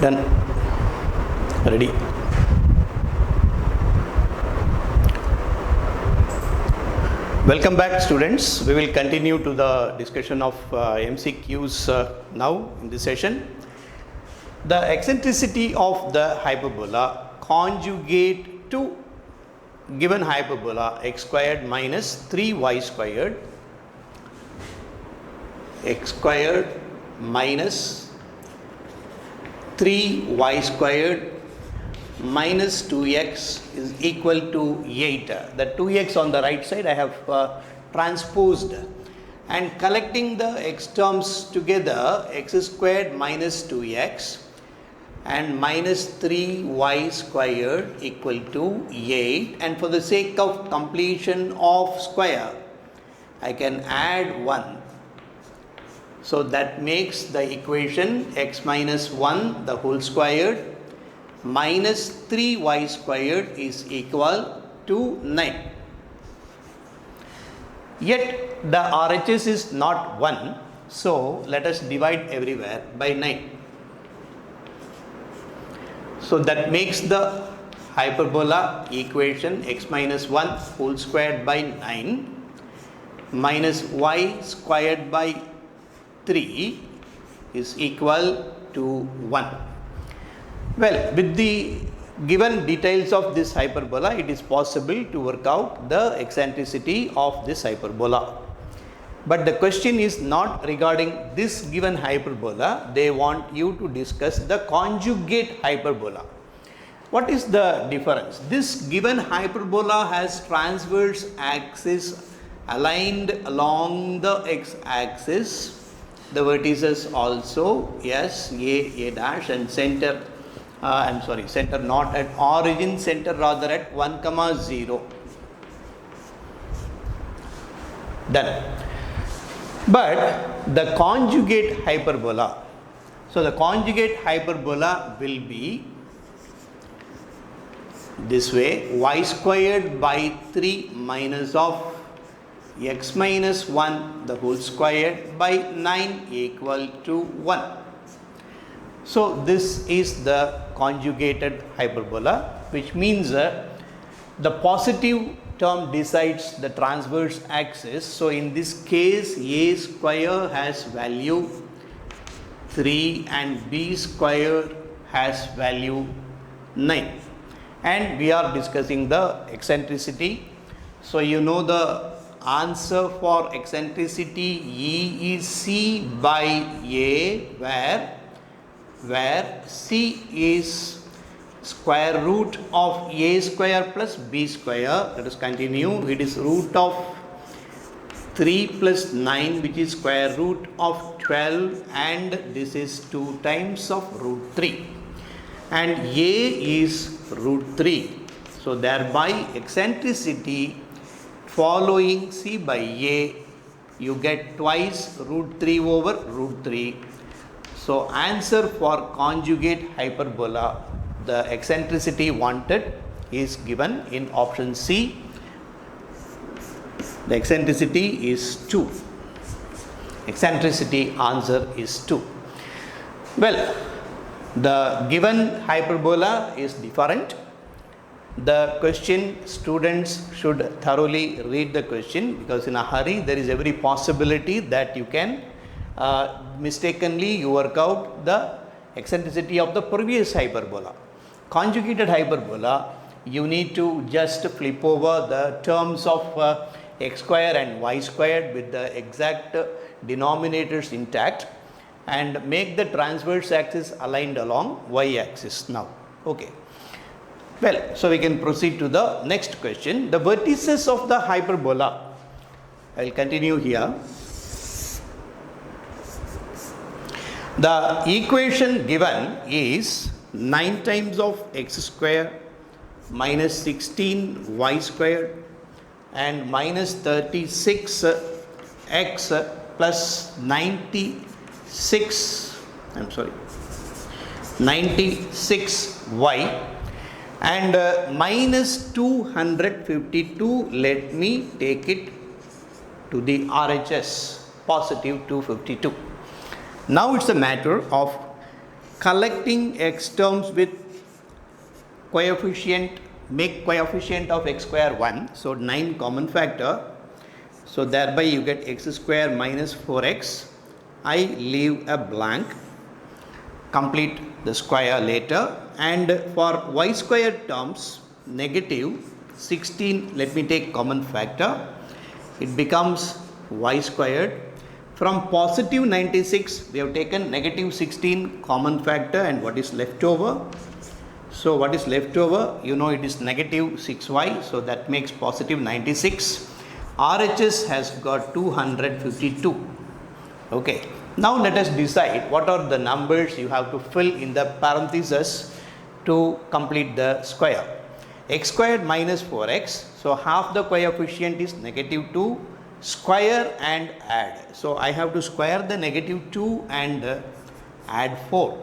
Done. Ready. Welcome back, students. We will continue to the discussion of MCQs now in this session. The eccentricity of the hyperbola conjugate to given hyperbola x squared minus 3y squared, x squared minus 3y squared minus 2x is equal to 8. The 2x on the right side I have transposed, and collecting the x terms together, x squared minus 2x and minus 3y squared equal to 8, and for the sake of completion of square I can add 1. So that makes the equation x minus 1 the whole squared minus 3y squared is equal to 9. Yet the RHS is not 1, so let us divide everywhere by 9. So that makes the hyperbola equation x minus 1 whole squared by 9 minus y squared by 3 is equal to 1. Well, with the given details of this hyperbola, it is possible to work out the eccentricity of this hyperbola. But the question is not regarding this given hyperbola. They want you to discuss the conjugate hyperbola. What is the difference? This given hyperbola has transverse axis aligned along the x-axis. The vertices also, yes, A dash, and center. Center not at origin, center rather at 1, 0. Done. But the conjugate hyperbola, so the conjugate hyperbola will be this way: y squared by 3 minus of x minus 1 the whole squared by 9 equal to 1. So this is the conjugated hyperbola, which means the positive term decides the transverse axis. So in this case, a square has value 3 and b square has value 9. And we are discussing the eccentricity. So you know the answer for eccentricity E is c by a, where c is square root of a square plus b square. Let us continue. It is root of 3 plus 9, which is square root of 12, and this is 2 times of root 3, and a is root 3. So thereby eccentricity following c by a, you get twice root 3 over root 3. So answer for conjugate hyperbola, the eccentricity wanted is given in option C. The eccentricity is 2. Eccentricity answer is 2. Well, the given hyperbola is different. The question, students should thoroughly read the question, because in a hurry there is every possibility that you can mistakenly you work out the eccentricity of the previous hyperbola. Conjugated hyperbola, you need to just flip over the terms of x square and y squared with the exact denominators intact and make the transverse axis aligned along y axis now. Okay. Well, so we can proceed to the next question. The vertices of the hyperbola, I will continue here. The equation given is 9 times of x square minus 16y squared and minus 36x plus 96y and minus 252. Let me take it to the RHS, positive 252. Now it's a matter of collecting x terms with coefficient, make coefficient of x square 1, so 9 common factor, so thereby you get x square minus 4x. I leave a blank, complete the square later, and for y square terms negative 16, let me take common factor, it becomes y squared. From positive 96 we have taken negative 16 common factor, and what is left over? So what is left over? You know it is negative 6y, so that makes positive 96. RHS has got 252. Okay, now let us decide what are the numbers you have to fill in the parentheses to complete the square. X squared minus 4x, so half the coefficient is negative 2, square and add. So I have to square the negative 2 and add 4.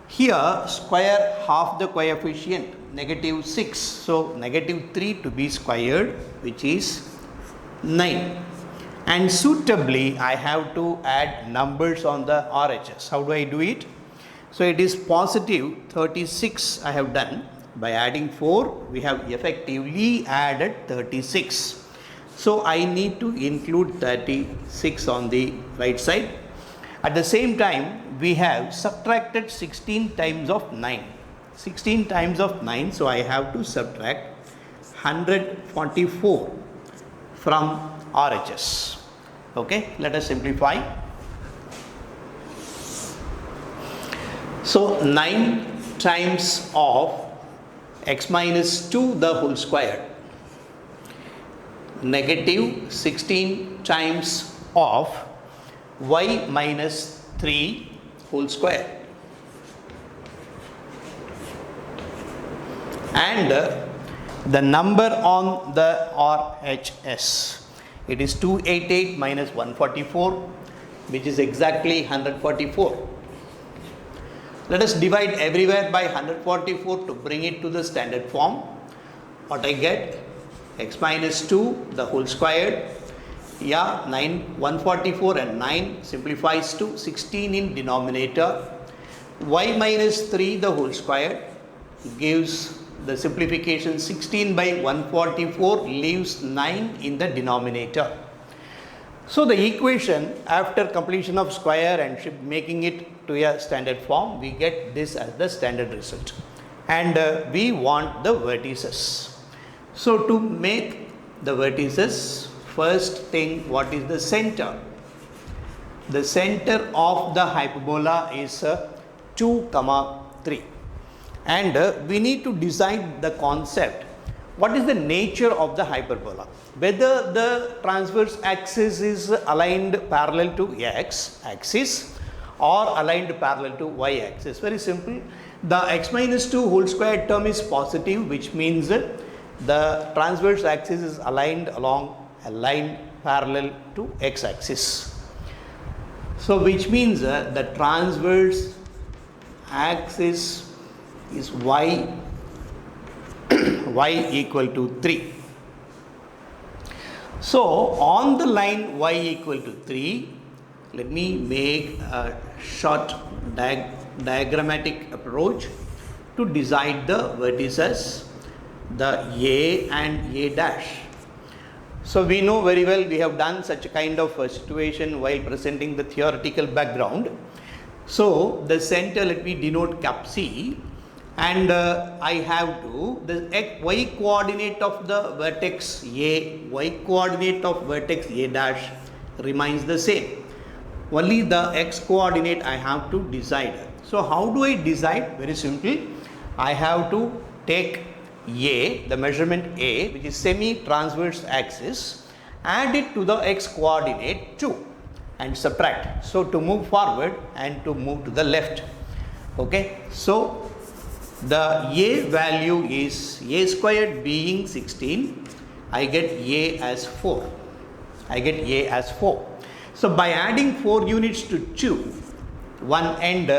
Here square half the coefficient, negative 6, so negative 3 to be squared, which is 9. And suitably I have to add numbers on the RHS. How do I do it? So it is positive 36 I have done. By adding 4 we have effectively added 36. So I need to include 36 on the right side. At the same time we have subtracted 16 times of 9. 16 times of 9, so I have to subtract 144 from RHS. Okay, let us simplify. So 9 times of x minus 2 the whole square, negative 16 times of y minus 3 whole square, and the number on the RHS, it is 288 minus 144, which is exactly 144. Let us divide everywhere by 144 to bring it to the standard form. What I get? X minus 2 the whole squared, 144 and 9 simplifies to 16 in denominator. Y minus 3 the whole squared gives the simplification 16 by 144 leaves 9 in the denominator. So the equation after completion of square and making it to a standard form, we get this as the standard result, and we want the vertices. So to make the vertices, first thing, what is the center? The center of the hyperbola is 2, 3, and we need to decide the concept. What is the nature of the hyperbola? Whether the transverse axis is aligned parallel to x axis or aligned parallel to y axis. Very simple. The x minus 2 whole square term is positive, which means the transverse axis is aligned parallel to x axis. So which means the transverse axis is y equal to 3. So on the line y equal to 3, let me make a short diagrammatic approach to decide the vertices, the A and A dash. So we know very well, we have done such a kind of a situation while presenting the theoretical background. So the center, let me denote cap C, and I have to, the y coordinate of the vertex A, y coordinate of vertex A dash remains the same. Only the x coordinate I have to decide. So how do I decide? Very simple. I have to take A, the measurement A, which is semi-transverse axis, add it to the x coordinate 2 and subtract. So to move forward and to move to the left. Okay. So the A value is A squared being 16. I get A as 4. So by adding 4 units to 2, one end,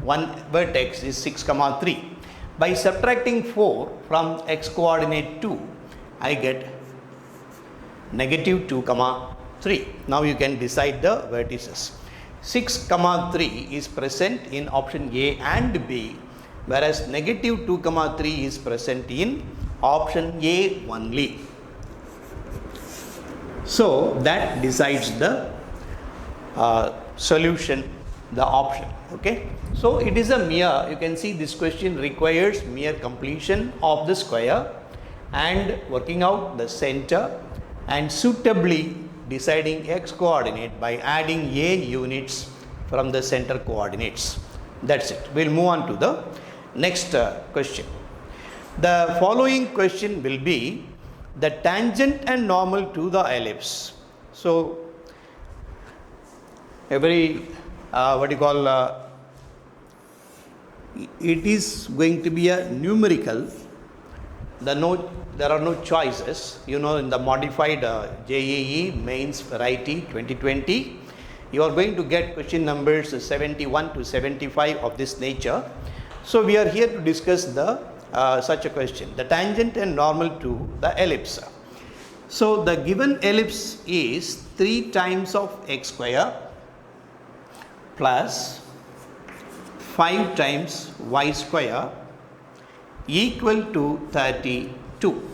one vertex is 6, 3. By subtracting 4 from x coordinate 2, I get negative 2, 3. Now you can decide the vertices. 6 comma 3 is present in option A and B, whereas negative 2 comma 3 is present in option A only. So that decides the solution, the option. Okay, so it is a mere, you can see this question requires mere completion of the square and working out the center and suitably deciding x coordinate by adding a units from the center coordinates. That's it. We'll move on to the next question. The following question will be the tangent and normal to the ellipse. So every it is going to be a numerical. There are no choices. You know, in the modified JEE Mains Variety 2020, you are going to get question numbers 71 to 75 of this nature. So we are here to discuss the such a question, the tangent and normal to the ellipse. So the given ellipse is 3 times of x square plus 5 times y square equal to 32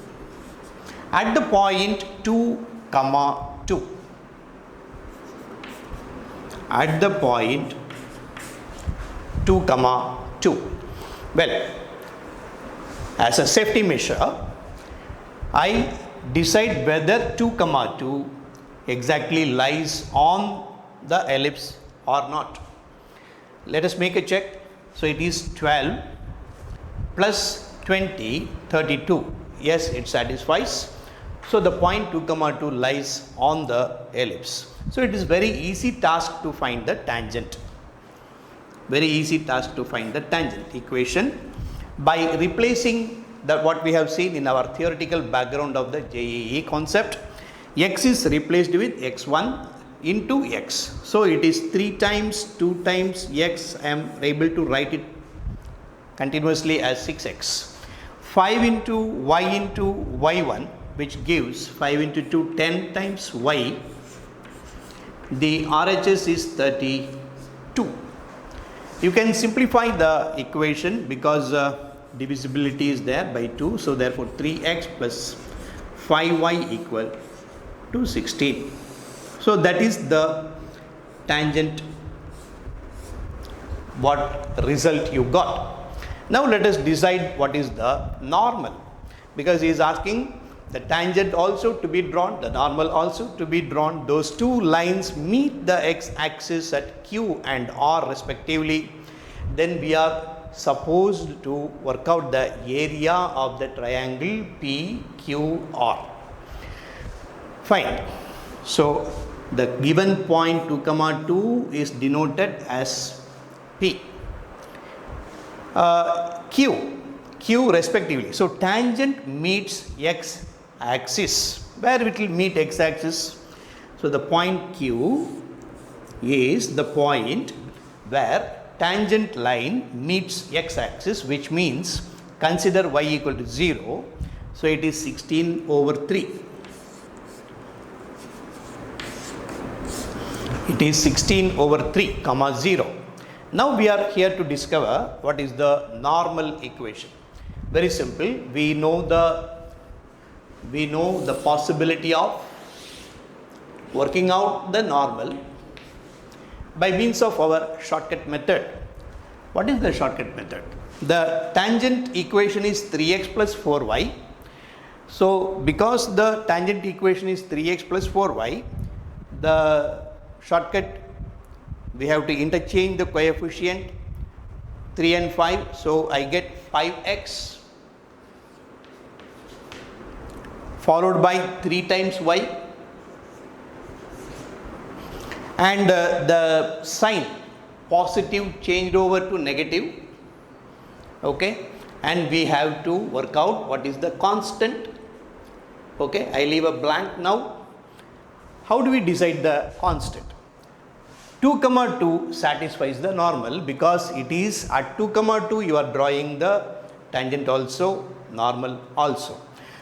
at the point 2 comma 2. At the point 2 comma 2. Well, as a safety measure, I decide whether 2 comma 2 exactly lies on the ellipse or not. Let us make a check. So it is 12 plus 20, 32. Yes, it satisfies. So the point 2 comma 2 lies on the ellipse. So it is very easy task to find the tangent. Very easy task to find the tangent equation by replacing what we have seen in our theoretical background of the JEE concept. X is replaced with x1 into x. So it is 3 times 2 times x. I am able to write it continuously as 6x. 5 into y1, which gives 5 into 2, 10 times y. The RHS is 32. You can simplify the equation because divisibility is there by 2. So therefore 3x plus 5y equal to 16. So that is the tangent, what result you got. Now let us decide what is the normal, because he is asking the tangent also to be drawn, the normal also to be drawn. Those two lines meet the x-axis at Q and R respectively. Then we are supposed to work out the area of the triangle PQR. Fine. So the given point 2 comma 2 is denoted as P. Q respectively. So tangent meets x axis. Where it will meet x axis? So the point Q is the point where tangent line meets x axis, which means consider y equal to 0. So it is 16 over 3. It is 16 over 3 comma 0. Now we are here to discover what is the normal equation. Very simple. We know the possibility of working out the normal by means of our shortcut method. What is the shortcut method? The tangent equation is 3x plus 4y. So because the tangent equation is 3x plus 4y, the shortcut, we have to interchange the coefficient 3 and 5. So I get 5x followed by 3 times y, and the sign positive changed over to negative. Okay, and we have to work out what is the constant. Okay, I leave a blank now. How do we decide the constant? 2 comma 2 satisfies the normal because it is at 2 comma 2 you are drawing the tangent also, normal also.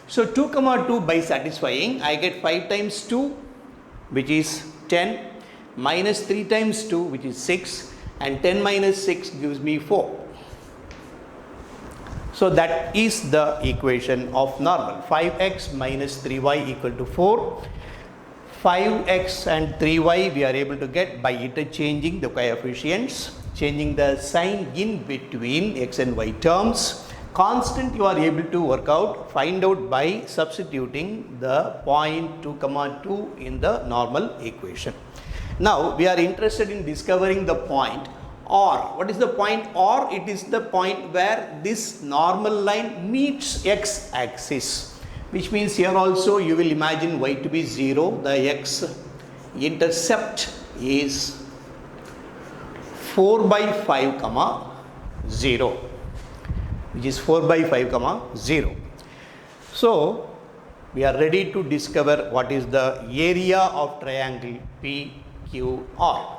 So 2 comma 2 by satisfying, I get 5 times 2, which is 10. minus 3 times 2, which is 6, and 10 minus 6 gives me 4. So that is the equation of normal. 5x minus 3y equal to 4. 5x and 3y we are able to get by interchanging the coefficients, changing the sign in between x and y terms. Constant you are able to find out by substituting the point 2, 2 in the normal equation. Now we are interested in discovering the point R. What is the point R? It is the point where this normal line meets x axis, which means here also you will imagine y to be 0. The x intercept is 4 by 5 comma 0, which is 4 by 5 comma 0. So we are ready to discover what is the area of triangle PQR.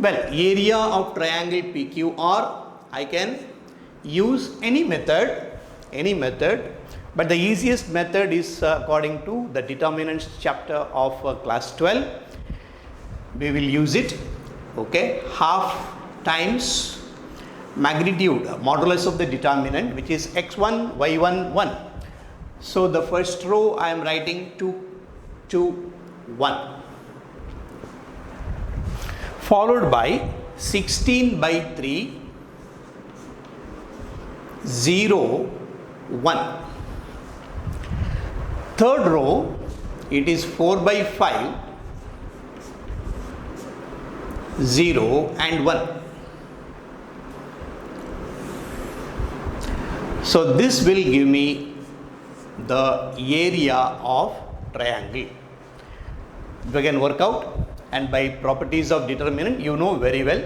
Well, area of triangle PQR, I can use any method, but the easiest method is according to the determinants chapter of class 12. We will use it. Okay, half times magnitude, modulus of the determinant, which is x1, y1, 1. So the first row I am writing 2, 2, 1. Followed by 16 by 3, 0, 1. Third row, it is 4 by 5, 0 and 1. So this will give me the area of triangle. We can work out, and by properties of determinant you know very well.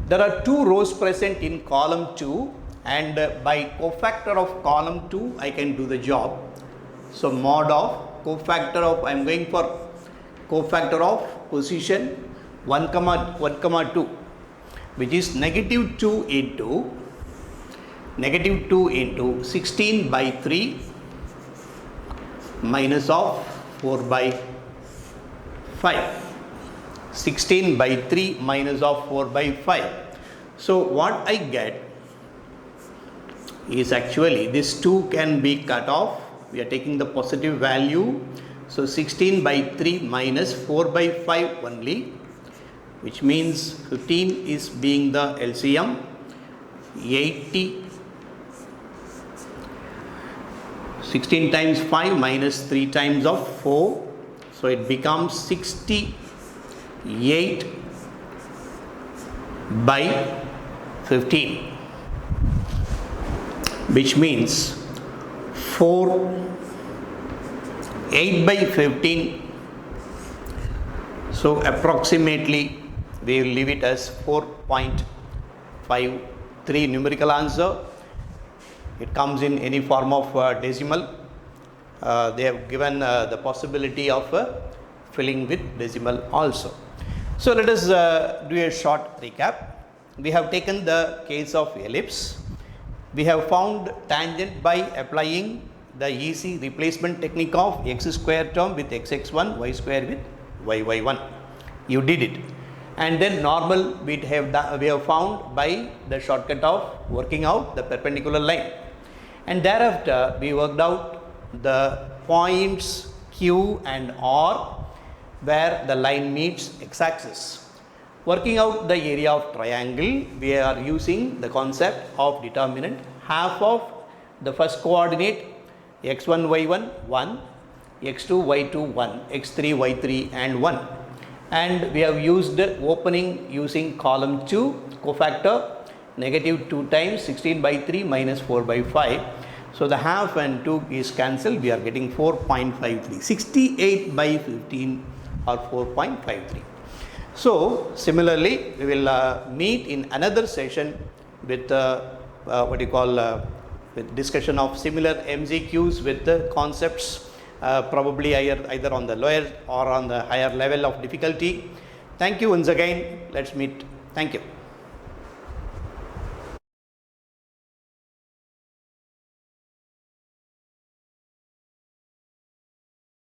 There are 2 rows present in column 2, and by cofactor of column 2 I can do the job. So mod of cofactor of, I am going for cofactor of position 1 comma 2, which is negative 2 into 16 by 3 minus of 4 by 5. 16 by 3 minus of 4 by 5. So what I get is actually this 2 can be cut off. We are taking the positive value. So 16 by 3 minus 4 by 5 only, which means 15 is being the LCM. 80. 16 times 5 minus 3 times of 4. So it becomes 68 by 15, which means 8 by 15. So approximately we will leave it as 4.53 numerical answer. It comes in any form of decimal. They have given the possibility of filling with decimal also. So let us do a short recap. We have taken the case of ellipse. We have found tangent by applying the easy replacement technique of x square term with xx1, y square with yy1. You did it. And then normal we have found by the shortcut of working out the perpendicular line. And thereafter we worked out the points Q and R where the line meets x-axis. Working out the area of triangle, we are using the concept of determinant. Half of the first coordinate x1, y1, 1, x2, y2, 1, x3, y3 and 1. And we have used opening using column 2, cofactor negative 2 times 16 by 3 minus 4 by 5. So the half and 2 is cancelled. We are getting 4.53. 68 by 15 or 4.53. So similarly, we will meet in another session with with discussion of similar MCQs with the concepts probably either on the lower or on the higher level of difficulty. Thank you once again. Let's meet. Thank you.